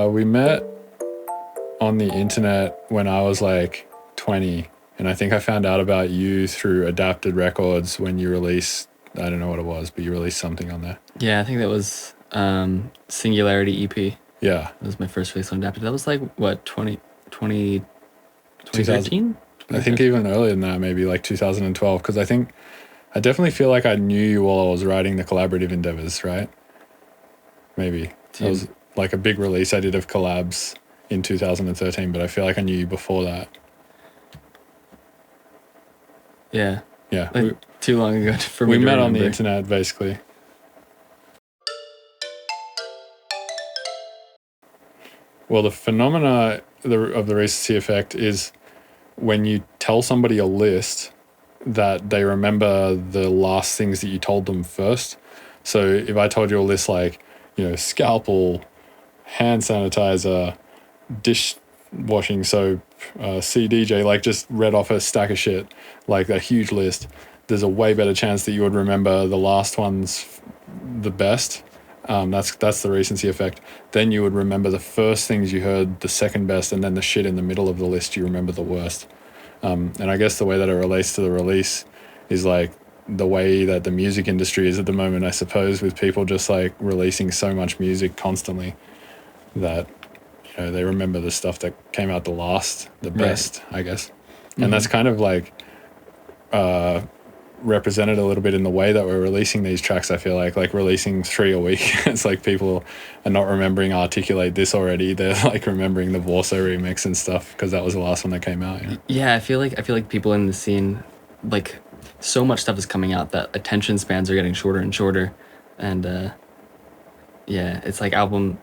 We met on the internet when I was like 20, and I think I found out about you through Adapted Records when you released, I don't know what it was, but you released something on there. Yeah, I think that was Singularity EP. Yeah. That was my first release on Adapted. That was like, what, 20, 2000, 2013? I think even earlier than that, maybe like 2012, because I definitely feel like I knew you while I was writing the collaborative endeavors, right? Maybe. That was like a big release I did of collabs in 2013, but I feel like I knew you before that. Yeah. Yeah. Like, too long ago for me We to met remember. on the internet, basically. Well, the phenomena of the recency effect is when you tell somebody a list that they remember the last things that you told them first. So if I told you a list like, scalpel, hand sanitizer, dishwashing soap, CDJ, like just read off a stack of shit, like a huge list, there's a way better chance that you would remember the last ones the best. That's the recency effect. Then you would remember the first things you heard the second best, and then the shit in the middle of the list you remember the worst. And I guess the way that it relates to the release is like the way that the music industry is at the moment, I suppose, with people just like releasing so much music constantly that they remember the stuff that came out the best, right. I guess. And that's kind of like represented a little bit in the way that we're releasing these tracks. I feel like releasing 3 a week. It's like people are not remembering Articulate This already. They're like remembering the Vorso remix and stuff because that was the last one that came out. Yeah, I feel like people in the scene, like, so much stuff is coming out that attention spans are getting shorter and shorter, and yeah, it's like albums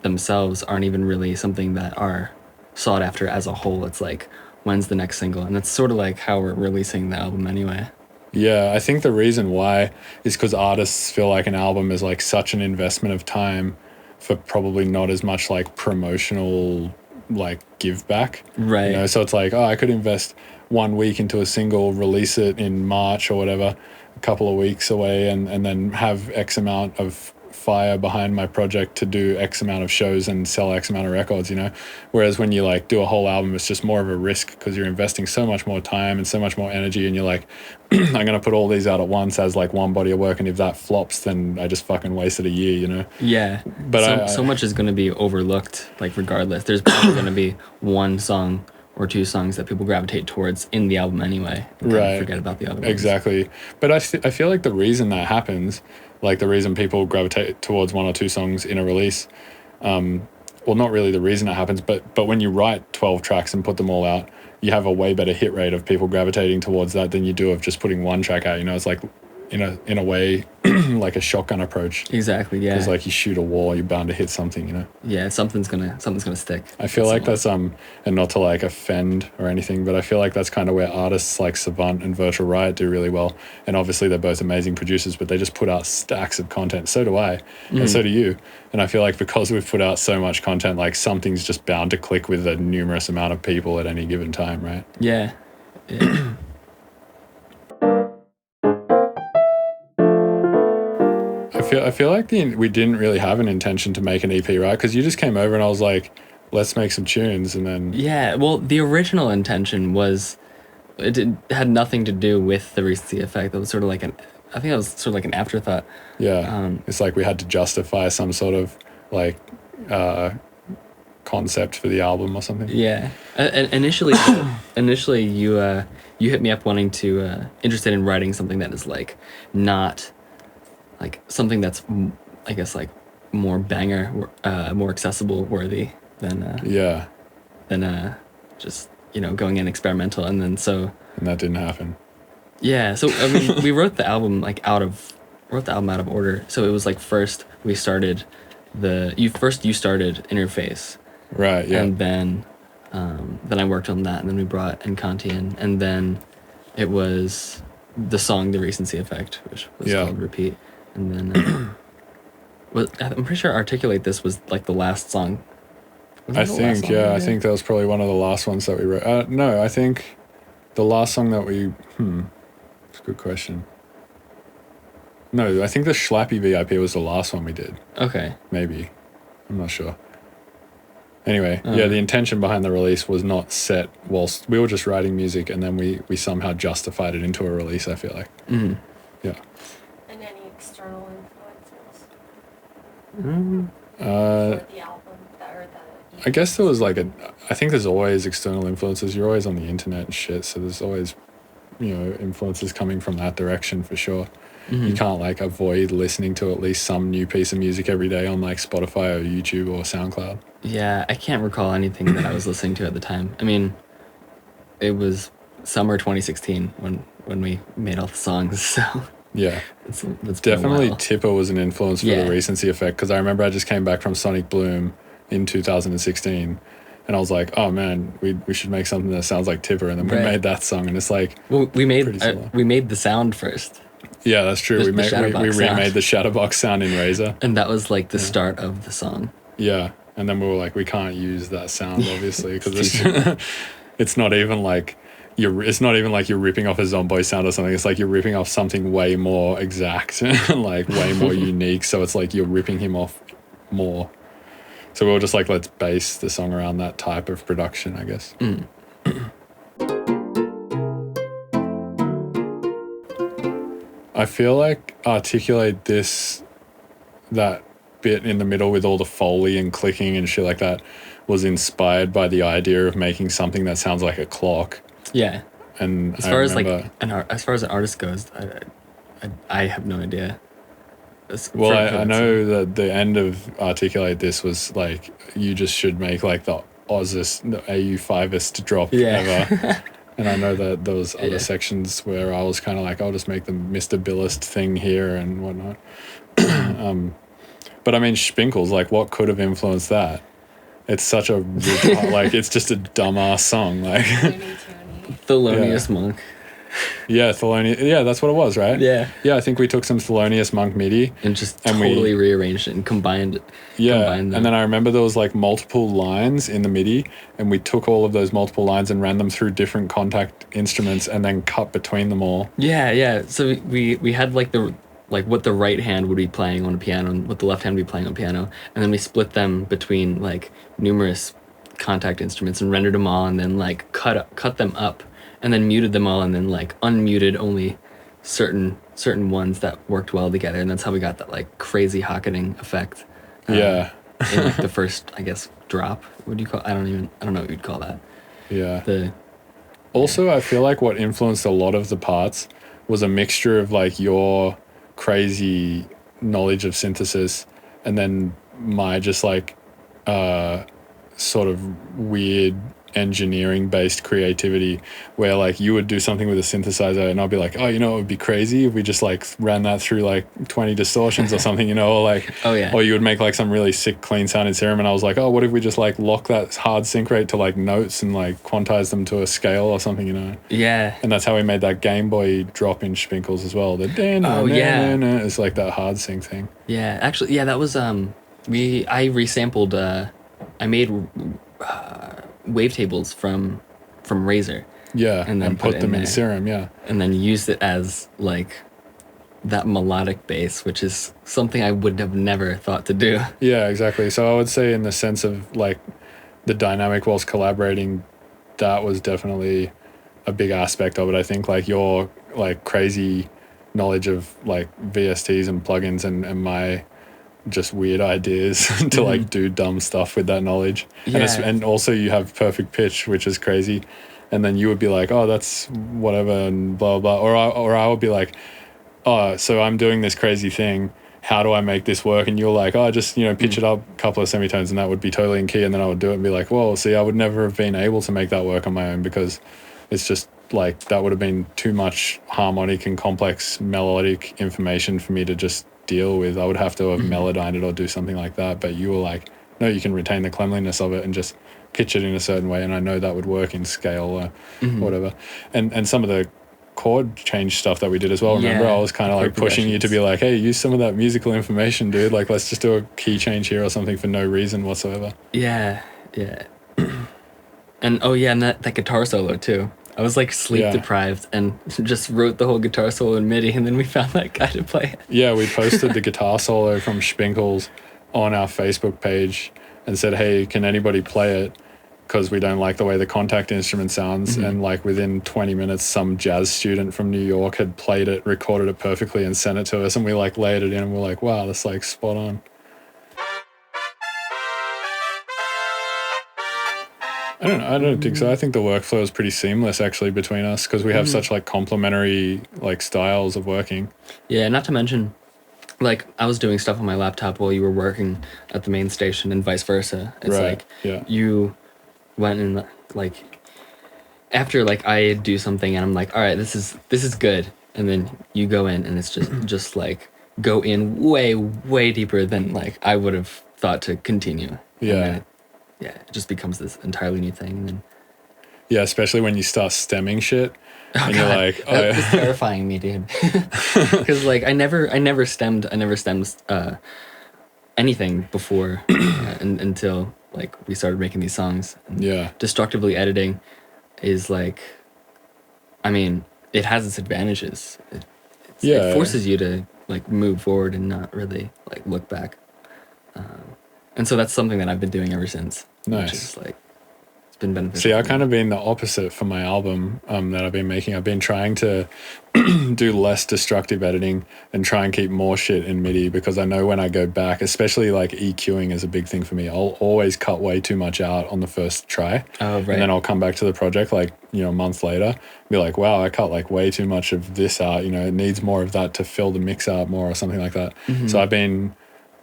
themselves aren't even really something that are sought after as a whole. It's like, when's the next single? And that's sort of like how we're releasing the album anyway. Yeah, I think the reason why is because artists feel like an album is like such an investment of time for probably not as much like promotional like give back. Right. So it's like, I could invest 1 week into a single, release it in March or whatever, a couple of weeks away, and then have X amount of fire behind my project to do X amount of shows and sell X amount of records, whereas when you like do a whole album, it's just more of a risk because you're investing so much more time and so much more energy, and you're like, I'm gonna put all these out at once as like one body of work, and if that flops, then I just fucking wasted a year. Yeah, but so much is going to be overlooked, like, regardless. There's probably going to be one song or two songs that people gravitate towards in the album anyway, and right, forget about the other ones. Exactly. But I feel like the reason that happens, like the reason people gravitate towards one or two songs in a release, well, not really the reason it happens, but when you write 12 tracks and put them all out, you have a way better hit rate of people gravitating towards that than you do of just putting one track out. It's like, in a way, like a shotgun approach. Exactly, yeah. Because like you shoot a wall, you're bound to hit something, Yeah, something's gonna stick. I feel like that's and not to like offend or anything, but I feel like that's kind of where artists like Savant and Virtual Riot do really well. And obviously they're both amazing producers, but they just put out stacks of content. So do I, and so do you. And I feel like because we've put out so much content, like something's just bound to click with a numerous amount of people at any given time, right? Yeah. I feel like we didn't really have an intention to make an EP, right? Because you just came over and I was like, let's make some tunes, and then... Yeah, well, the original intention was... It had nothing to do with the recency effect. It was sort of like I think it was sort of like an afterthought. Yeah, it's like we had to justify some sort of, like, concept for the album or something. Yeah. Initially, you hit me up wanting to... interested in writing something that is, like, not... like something that's, I guess, like more banger, more accessible worthy than just going in experimental, and that didn't happen. Yeah, so I mean, we wrote the album out of order. So it was like first you started Interface, right? Yeah, and then I worked on that, and then we brought Encanti in, and then it was the song The Recency Effect, which was called Repeat. And then I'm pretty sure Articulate This was like the last song. I think that was probably one of the last ones that we wrote. No, I think the last song that we... It's a good question. No, I think the Schlappy VIP was the last one we did. Okay. Maybe. I'm not sure. Anyway, yeah, the intention behind the release was not set whilst we were just writing music, and then we somehow justified it into a release, I feel like. Mm-hmm. Yeah. And any external influences Mm-hmm. for the album or the EP? I guess there was like I think there's always external influences. You're always on the internet and shit, so there's always, influences coming from that direction for sure. Mm-hmm. You can't like avoid listening to at least some new piece of music every day on like Spotify or YouTube or SoundCloud. Yeah, I can't recall anything that I was listening to at the time. I mean, it was summer 2016 when we made all the songs, so Yeah. it's been a Definitely while. Tipper was an influence for the Recency Effect, because I remember I just came back from Sonic Bloom in 2016 and I was like, oh man, we should make something that sounds like Tipper, and then we Right. made that song, and it's like, Well, pretty similar. we made the sound first, yeah, that's true. The We Shadowbox remade sound. the Shadowbox sound in Razor. and that was like the start of the song. Yeah, and then we were like, we can't use that sound obviously, because It's it's it's not even like you're ripping off a Zomboy sound or something. It's like you're ripping off something way more exact, like way more unique. So it's like you're ripping him off more. So we were just like, let's base the song around that type of production, I guess. I feel like Articulate This, that bit in the middle with all the Foley and clicking and shit like that, was inspired by the idea of making something that sounds like a clock. Yeah. And As far as remember, as far as an artist goes, I have no idea. well, I know that the end of Articulate This was like, you just should make like the Ozzest, the Au5est drop ever. And I know that there was other sections where I was kind of like, I'll just make the Mr. Billist thing here and whatnot. But I mean, Spinkles, like, what could have influenced that? It's such a like, it's just a dumbass song, like. Looney Tunes. Thelonious Monk. Yeah, Thelonious. Yeah, that's what it was, right? Yeah. Yeah, I think we took some Thelonious Monk MIDI. And just And we- totally rearranged it and combined it. Yeah, combined them. and then I remember there was like multiple lines in the MIDI, and we took all of those multiple lines and ran them through different contact instruments and then cut between them all. Yeah. So we had like what the right hand would be playing on a piano and what the left hand would be playing on piano, and then we split them between like numerous contact instruments and rendered them all, and then like cut them up, and then muted them all, and then like unmuted only certain ones that worked well together, and that's how we got that like crazy hocketing effect. Yeah, In like the first, I guess, drop. What do you call? I don't know what you'd call that. yeah. Also, I feel like what influenced a lot of the parts was a mixture of like your crazy knowledge of synthesis and then my just like sort of weird engineering based creativity, where like you would do something with a synthesizer and I'll be like, oh, it would be crazy if we just like ran that through like 20 distortions or something, or like, Oh, yeah. or you would make like some really sick clean sounding serum, and I was like, oh, what if we just like lock that hard sync rate to like notes and like quantize them to a scale or something, Yeah. and that's how we made that Game Boy drop in Spinkles as well. The it's like that hard sync thing. Yeah, actually, yeah, that was I resampled. I made wavetables from Razor, Yeah, And then put put it them in in there. Serum. Yeah, and then used it as like that melodic bass, which is something I would have never thought to do. yeah, exactly. So I would say, in the sense of like the dynamic whilst collaborating, that was definitely a big aspect of it. I think like your like crazy knowledge of like VSTs and plugins and my just weird ideas to like do dumb stuff with that knowledge. Yeah. And also you have perfect pitch, which is crazy. And then you would be like, oh, that's whatever, and blah, blah, blah. Or I would be like, oh, so I'm doing this crazy thing. How do I make this work? And you're like, oh, just, pitch it up a couple of semitones and that would be totally in key. And then I would do it and be like, well, see, I would never have been able to make that work on my own, because it's just like, that would have been too much harmonic and complex melodic information for me to just deal with. I would have to have melodined it or do something like that. But you were like, no, you can retain the cleanliness of it and just pitch it in a certain way. And I know that would work in scale or whatever. And some of the chord change stuff that we did as well. Remember, Yeah, I was kind of like chord pushing you to be like, hey, use some of that musical information, dude. Like, let's just do a key change here or something for no reason whatsoever. Yeah. And and that guitar solo too. I was like sleep deprived and just wrote the whole guitar solo in MIDI, and then we found that guy to play it. Yeah, we posted the guitar solo from Spinkles on our Facebook page and said, hey, can anybody play it? Because we don't like the way the contact instrument sounds. And like within 20 minutes, some jazz student from New York had played it, recorded it perfectly, and sent it to us. And we like laid it in, and we're like, wow, that's like spot on. I don't think so. I think the workflow is pretty seamless actually between us because we have such like complementary like styles of working. Yeah, not to mention, like I was doing stuff on my laptop while you were working at the main station, and vice versa. It's Right, like yeah. you went and like after like I do something and I'm like, all right, this is good, and then you go in and it's just like go in way deeper than like I would have thought to continue. Yeah. And then it just becomes this entirely new thing. And then, Yeah, especially when you start stemming shit and you're God, like, that was terrifying me, dude. Because like I never stemmed anything before until like we started making these songs. And yeah. destructively editing is like, I mean, it has its advantages. It forces you to like move forward and not really like look back. And so that's something that I've been doing ever since. Nice. Which is like, it's been beneficial. See, I've kind of been the opposite for my album that I've been making. I've been trying to do less destructive editing and try and keep more shit in MIDI because I know when I go back, especially like EQing is a big thing for me. I'll always cut way too much out on the first try. Oh, right. And then I'll come back to the project like, a month later, be like, wow, I cut like way too much of this out. It needs more of that to fill the mix out more or something like that. So I've been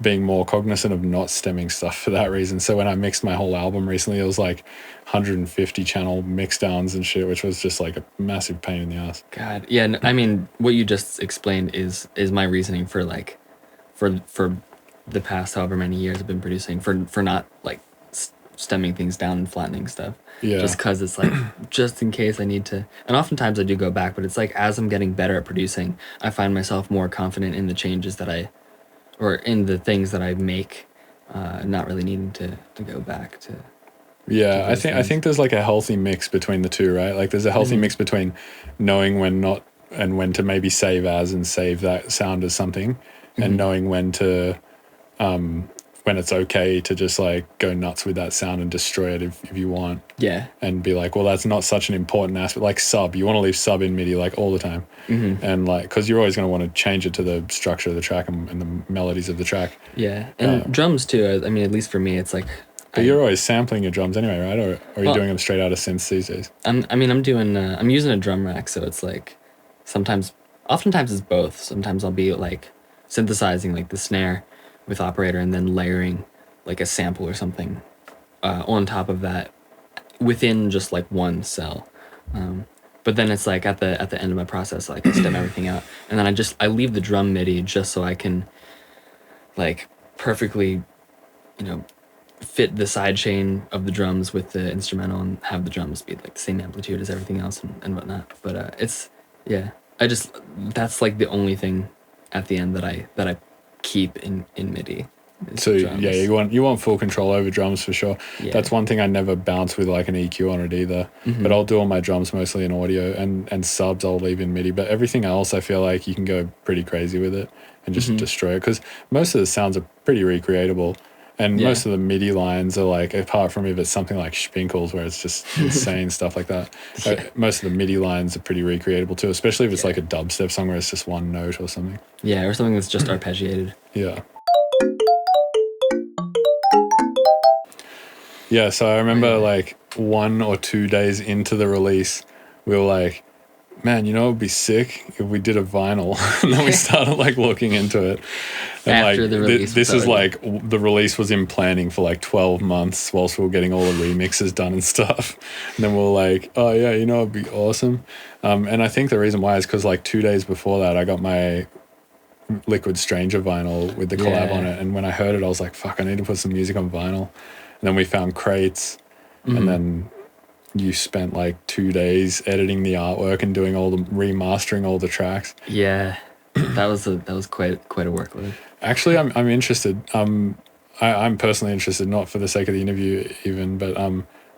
being more cognizant of not stemming stuff for that reason. So when I mixed my whole album recently, it was like 150 channel mix downs and shit, which was just like a massive pain in the ass. God, yeah. No, I mean, what you just explained is my reasoning for like, for the past however many years I've been producing for not like stemming things down and flattening stuff. Yeah. Just because it's like, just in case I need to. And oftentimes I do go back, but it's like as I'm getting better at producing, I find myself more confident in the changes or in the things that I make, not really needing to go back to. Yeah, I think there's like a healthy mix between the two, right? Like there's a healthy mix between knowing when not and when to maybe save as and save that sound as something, and knowing when to when it's okay to just like go nuts with that sound and destroy it if you want. Yeah. And be like, well, that's not such an important aspect. Like sub, you want to leave sub in MIDI like all the time. And like, because you're always going to want to change it to the structure of the track and the melodies of the track. Yeah. And drums too. I mean, at least for me, it's like. But you're always sampling your drums anyway, right? Or are you doing them straight out of synths these days? I'm using a drum rack, so it's like oftentimes it's both. Sometimes I'll be like synthesizing like the snare with operator and then layering like a sample or something on top of that within just like one cell. But then it's like at the end of my process, like I stem everything out, and then I leave the drum MIDI just so I can like perfectly, fit the side chain of the drums with the instrumental and have the drums be like the same amplitude as everything else and whatnot. But that's like the only thing at the end that I keep in MIDI. So drums. Yeah, you want full control over drums for sure. Yeah. That's one thing I never bounce with like an EQ on it either. But I'll do all my drums mostly in audio and subs I'll leave in MIDI. But everything else I feel like you can go pretty crazy with it and just destroy it because most of the sounds are pretty recreatable. And most of the MIDI lines are like, apart from if it's something like Spinkles where it's just insane stuff like that, most of the MIDI lines are pretty recreatable too, especially if it's like a dubstep song where it's just one note or something. Yeah, or something that's just arpeggiated. Yeah. Yeah, so I remember like 1 or 2 days into the release, we were like, man, it would be sick if we did a vinyl. And then we started like looking into it. And after like the release. This is like the release was in planning for like 12 months whilst we were getting all the remixes done and stuff. And then we were like, oh yeah, it'd be awesome. And I think the reason why is because like 2 days before that, I got my Liquid Stranger vinyl with the collab on it. And when I heard it, I was like, fuck, I need to put some music on vinyl. And then we found crates, and then you spent like 2 days editing the artwork and doing all the remastering all the tracks. Yeah, that was quite a workload. Actually, I'm interested. I'm personally interested, not for the sake of the interview even, but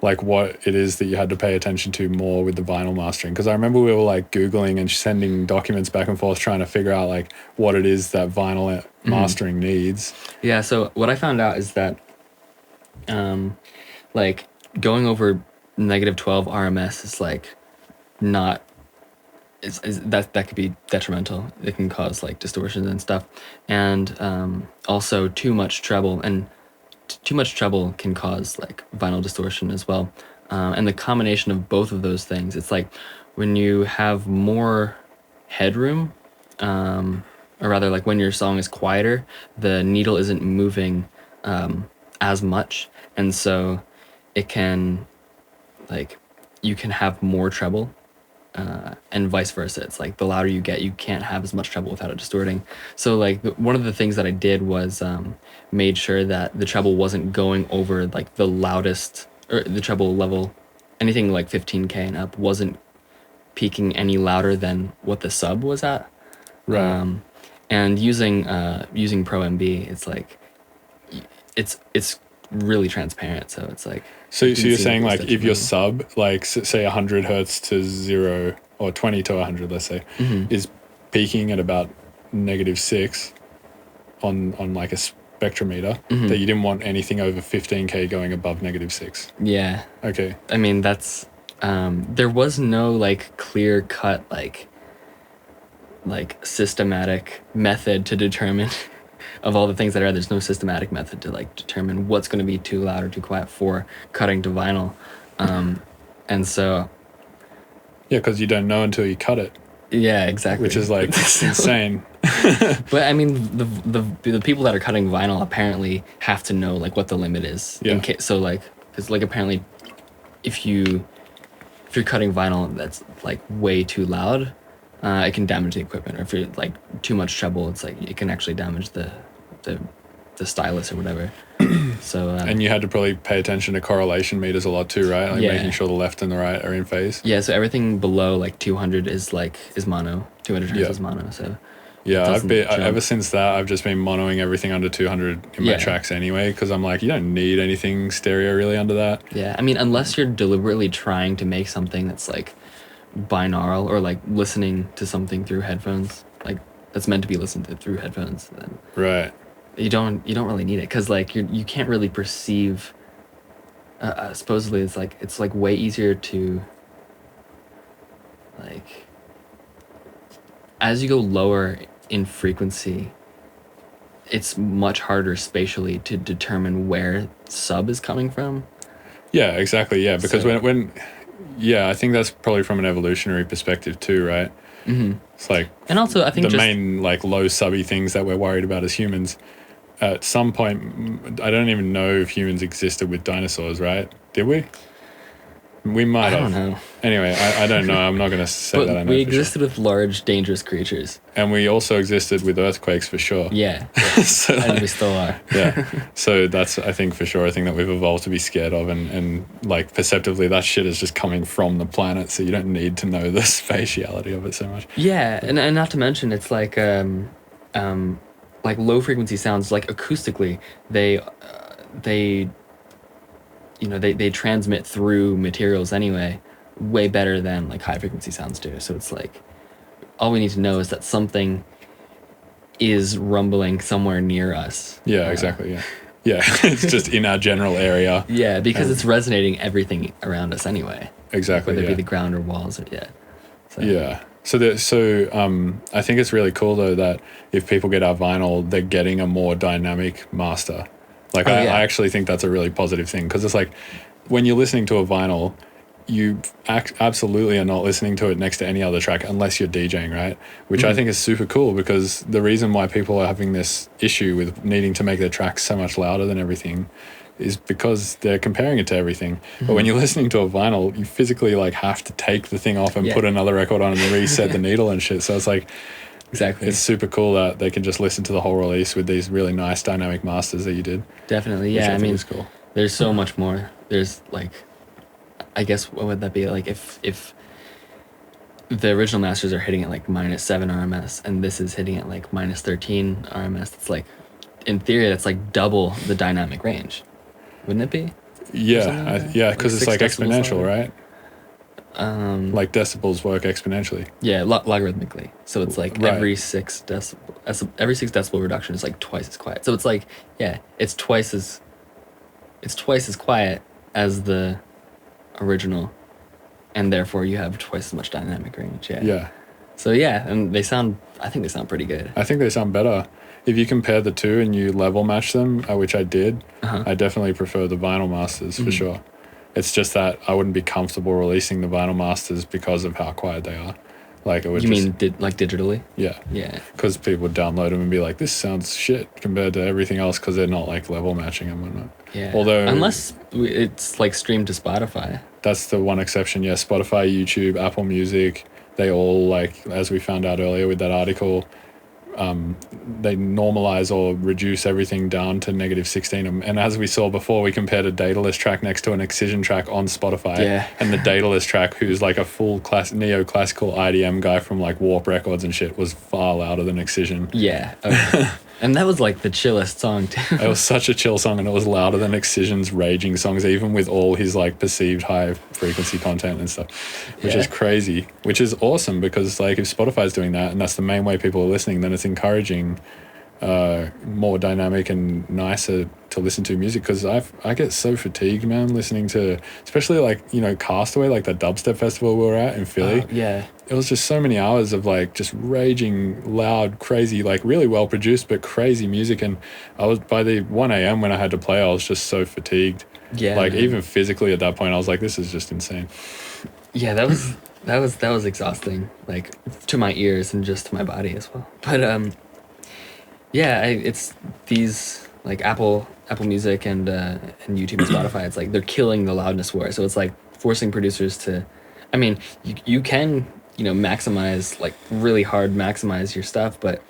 like what it is that you had to pay attention to more with the vinyl mastering? Because I remember we were like Googling and sending documents back and forth trying to figure out like what it is that vinyl mastering needs. Yeah, so what I found out is that like going over -12 RMS is like not that could be detrimental. It can cause like distortions and stuff, and also too much treble, and too much treble can cause like vinyl distortion as well. And the combination of both of those things, it's like when you have more headroom, or rather like when your song is quieter, the needle isn't moving as much, and so it can like you can have more treble, and vice versa. It's like the louder you get, you can't have as much treble without it distorting. So like one of the things that I did was made sure that the treble wasn't going over like the loudest, or the treble level, anything like 15K and up wasn't peaking any louder than what the sub was at. Right. And using Pro MB, it's like it's really transparent. So it's like So you can you're see saying the like if your detrimental. sub, like say 100 hertz to 0 or 20 to 100, let's say, is peaking at about -6 on like a spectrometer, that you didn't want anything over 15K going above -6. Yeah. Okay. I mean, that's there was no like clear cut like systematic method to determine of all the things that are, there's no systematic method to like determine what's going to be too loud or too quiet for cutting to vinyl. And so Yeah, because you don't know until you cut it, yeah, exactly. which is like insane. But I mean, the people that are cutting vinyl apparently have to know like what the limit is. Yeah. So like, it's like apparently, if you're cutting vinyl that's like way too loud, it can damage the equipment. Or if you're like too much treble, it's like it can actually damage the stylus or whatever. So And you had to probably pay attention to correlation meters a lot too, right? Like Yeah. making sure the left and the right are in phase. yeah, so everything below like 200 is mono. 200 hertz Yeah. is mono. So Yeah, doesn't jump. ever since that, I've just been monoing everything under 200 in my Yeah. tracks anyway, because I'm like, you don't need anything stereo really under that. yeah, I mean, unless you're deliberately trying to make something that's like binaural, or like listening to something through headphones, like that's meant to be listened to through headphones, then Right. you don't really need it, because like you can't really perceive. Supposedly, it's like way easier to like, as you go lower in frequency, it's much harder spatially to determine where sub is coming from. Yeah, exactly. Yeah, because So- when yeah, I think that's probably from an evolutionary perspective too, right? It's like And also, I think the just main like low subby things that we're worried about as humans. At some point, I don't even know if humans existed with dinosaurs, right? Did we? We might I have. don't know. Anyway, I don't know. I'm not going to say that I But know we for sure. existed with large, dangerous creatures. And we also existed with earthquakes for sure. Yeah, So, and like, we still are. yeah. So that's, I think, for sure, a thing that we've evolved to be scared of. And like perceptively, that shit is just coming from the planet. So you don't need to know the spatiality of it so much. Yeah, and not to mention, it's like low frequency sounds, like acoustically, they they transmit through materials anyway, way better than like high frequency sounds do. So it's like, all we need to know is that something is rumbling somewhere near us. Yeah, exactly. Yeah. Yeah. It's just in our general area. Yeah, because it's resonating everything around us anyway. Exactly. Whether it Yeah. be the ground or walls, or So, Yeah. So I think it's really cool though that if people get our vinyl, they're getting a more dynamic master. Like Oh, yeah. I actually think that's a really positive thing, because it's like when you're listening to a vinyl, you absolutely are not listening to it next to any other track unless you're DJing, right? Which I think is super cool, because the reason why people are having this issue with needing to make their tracks so much louder than everything is because they're comparing it to everything. But when you're listening to a vinyl, you physically like have to take the thing off and Yeah. put another record on and reset the needle and shit. So it's like, exactly. it's super cool that they can just listen to the whole release with these really nice dynamic masters that you did. Definitely, Which yeah. I think mean, is cool. there's so much more. There's like, I guess, what would that be like if the original masters are hitting at like -7 RMS and this is hitting at like -13 RMS? It's like, in theory, that's like double the dynamic range, wouldn't it be? Yeah, something like that? yeah, because it's 6 like decibels exponential, louder? right? Like decibels work exponentially. Yeah, logarithmically. So it's like Right. every 6 decibel reduction is like twice as quiet. So it's like, yeah, it's twice as quiet as the original, and therefore you have twice as much dynamic range. Yeah. Yeah. So yeah, and I think they sound pretty good. I think they sound better. If you compare the two and you level match them, which I did, Uh-huh. I definitely prefer the vinyl masters for sure. It's just that I wouldn't be comfortable releasing the vinyl masters because of how quiet they are. Like it would You just, mean like digitally? yeah, Yeah. because people would download them and be like, this sounds shit compared to everything else because they're not like level matching and whatnot. Yeah. Although unless it's like streamed to Spotify. that's the one exception. Yeah, Spotify, YouTube, Apple Music, they all, like, as we found out earlier with that article, they normalize or reduce everything down to -16. And as we saw before, we compared a dataless track next to an excision track on Spotify. Yeah. And the dataless track, who's like a full neoclassical IDM guy from like Warp Records and shit, was far louder than excision. Yeah. Okay. And that was like the chillest song too. It was such a chill song, and it was louder than Excision's raging songs, even with all his like perceived high frequency content and stuff, which is crazy, which is awesome because like if Spotify's doing that and that's the main way people are listening, then it's encouraging more dynamic and nicer to listen to music, because I get so fatigued, man, listening to especially like, you know, Castaway, like that dubstep festival we were at in Philly. Yeah. It was just so many hours of like just raging loud, crazy, like really well produced but crazy music, and I was, by the 1 a.m. when I had to play, I was just so fatigued. Yeah. Like man. even physically at that point I was like, this is just insane. Yeah, that was exhausting, like to my ears and just to my body as well. But yeah, it's these like Apple Music and YouTube and Spotify. It's like they're killing the loudness war. So it's like forcing producers to, I mean, you can, you know, maximize, like really hard maximize your stuff, but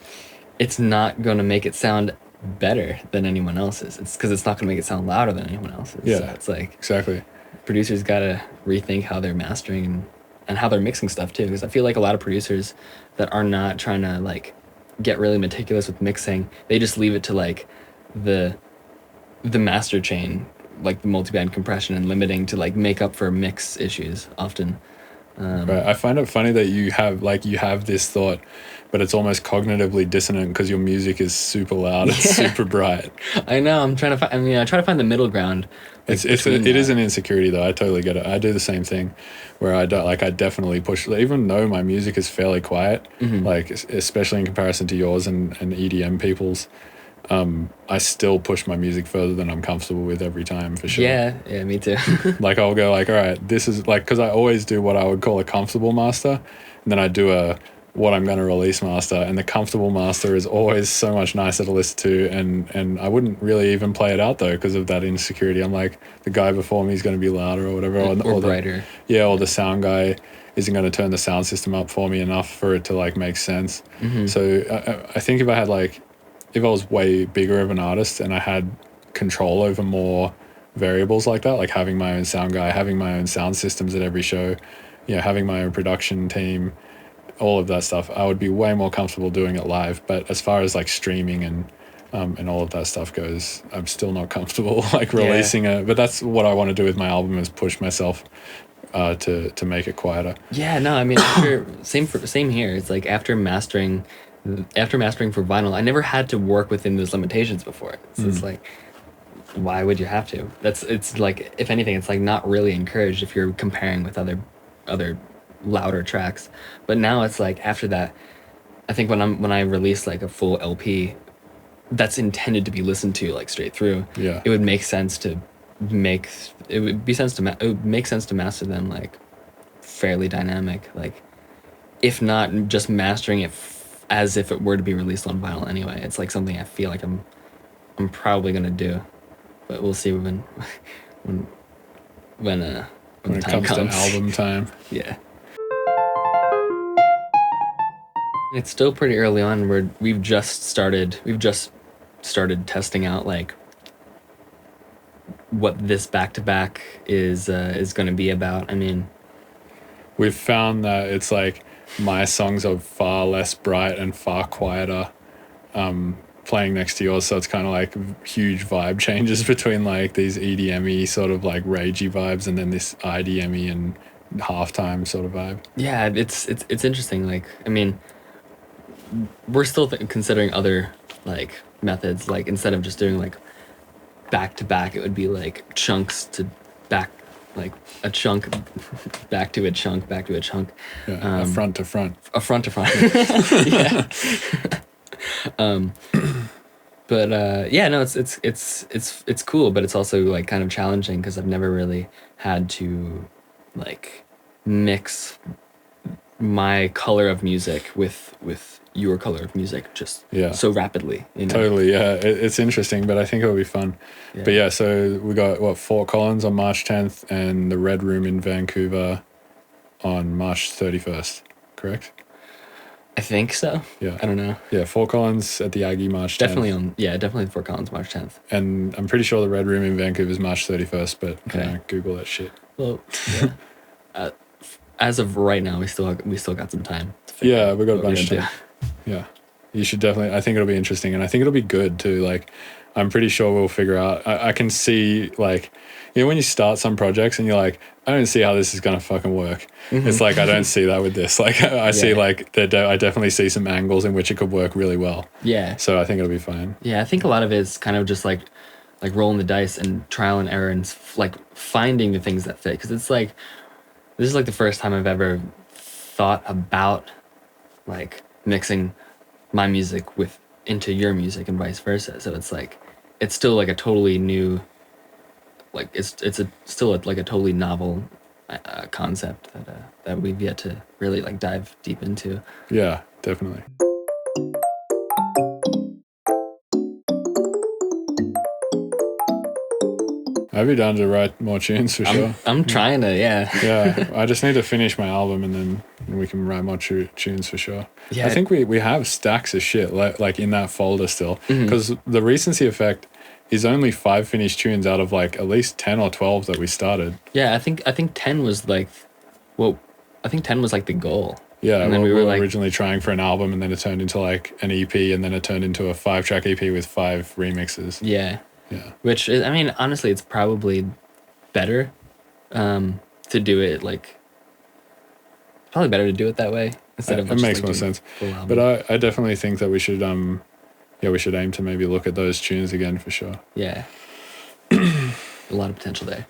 it's not going to make it sound better than anyone else's. It's because it's not going to make it sound louder than anyone else's. Yeah, so it's like exactly. producers got to rethink how they're mastering and how they're mixing stuff too, because I feel like a lot of producers that are not trying to like get really meticulous with mixing, they just leave it to like the master chain, like the multiband compression and limiting to like make up for mix issues often. Right. I find it funny that you have this thought, but it's almost cognitively dissonant because your music is super loud and super bright. I know. I'm trying to find. I mean, I try to find the middle ground. Like, It is an insecurity though. I totally get it. I do the same thing, where I don't, like, I definitely push, even though my music is fairly quiet, like especially in comparison to yours and EDM people's. I still push my music further than I'm comfortable with every time, for sure. Yeah, me too. Like I'll go like, all right, this is like, because I always do what I would call a comfortable master, and then I do a what I'm going to release master, and the comfortable master is always so much nicer to listen to, and I wouldn't really even play it out though because of that insecurity. I'm like, the guy before me is going to be louder or whatever, or brighter. Or the sound guy isn't going to turn the sound system up for me enough for it to like make sense. So I think if I was way bigger of an artist and I had control over more variables like that, like having my own sound guy, having my own sound systems at every show, you know, having my own production team, all of that stuff, I would be way more comfortable doing it live. But as far as like streaming and all of that stuff goes, I'm still not comfortable like releasing it. But that's what I want to do with my album, is push myself to make it quieter. Yeah, no, I mean, same here. It's like after mastering for vinyl, I never had to work within those limitations before. So it's like, why would you have to? It's like, if anything, it's like not really encouraged if you're comparing with other louder tracks. But now it's like, after that, I think when I release like a full LP that's intended to be listened to like straight through, it would make sense to master them like fairly dynamic, like if not just mastering it as if it were to be released on vinyl anyway. It's like something I feel like I'm probably gonna do, but we'll see when the When it time comes to album time. Yeah. It's still pretty early on. We've just started testing out like what this back-to-back is going to be about. I mean, we've found that it's like my songs are far less bright and far quieter playing next to yours, so it's kind of like huge vibe changes between like these EDM-y sort of like ragey vibes and then this IDM-y and halftime sort of vibe. Yeah, it's interesting. Like, I mean, we're still considering other like methods. Like, instead of just doing like back to back, it would be like chunks to back, like a chunk back to a chunk back to a chunk. Yeah, a front to front. A front to front. Yeah. But yeah, no, it's cool, but it's also like kind of challenging because I've never really had to like mix my color of music with your color of music just so rapidly. You know? Totally, yeah. It's interesting, but I think it'll be fun. Yeah. But yeah, so we got Fort Collins on March 10th and the Red Room in Vancouver on March 31st, correct? I think so. Yeah. I don't know. Yeah, Fort Collins at the Aggie March 10th. Definitely Fort Collins March 10th. And I'm pretty sure the Red Room in Vancouver is March 31st, but Google that shit. Well, yeah. As of right now, we still got some time. Yeah, we got a bunch of time. Yeah, you should definitely. I think it'll be interesting, and I think it'll be good too. Like, I'm pretty sure we'll figure out. I can see, like, you know, when you start some projects and you're like, I don't see how this is gonna fucking work. Mm-hmm. It's like I don't see that with this. Like, I see like I definitely see some angles in which it could work really well. Yeah. So I think it'll be fine. Yeah, I think a lot of it is kind of just like rolling the dice and trial and error and like finding the things that fit. Because it's like, this is like the first time I've ever thought about like mixing my music into your music and vice versa. So it's like, it's still like a totally new, like still like a totally novel concept that we've yet to really like dive deep into. Yeah, definitely. I'd be down to write more tunes for sure. I'm trying to, yeah. Yeah, I just need to finish my album and then we can write more tunes for sure. Yeah, I think we have stacks of shit like in that folder still, because the Recency Effect is only 5 finished tunes out of like at least 10 or 12 that we started. Yeah, I think 10 was like, I think 10 was like the goal. Yeah, and then we were like, originally trying for an album, and then it turned into like an EP, and then it turned into a 5-track EP with 5 remixes. Yeah. Yeah. Which is, I mean, honestly, it's probably better to do it like, probably better to do it that way instead of. It makes more sense. But I definitely think that we should we should aim to maybe look at those tunes again for sure. Yeah. A lot of potential there.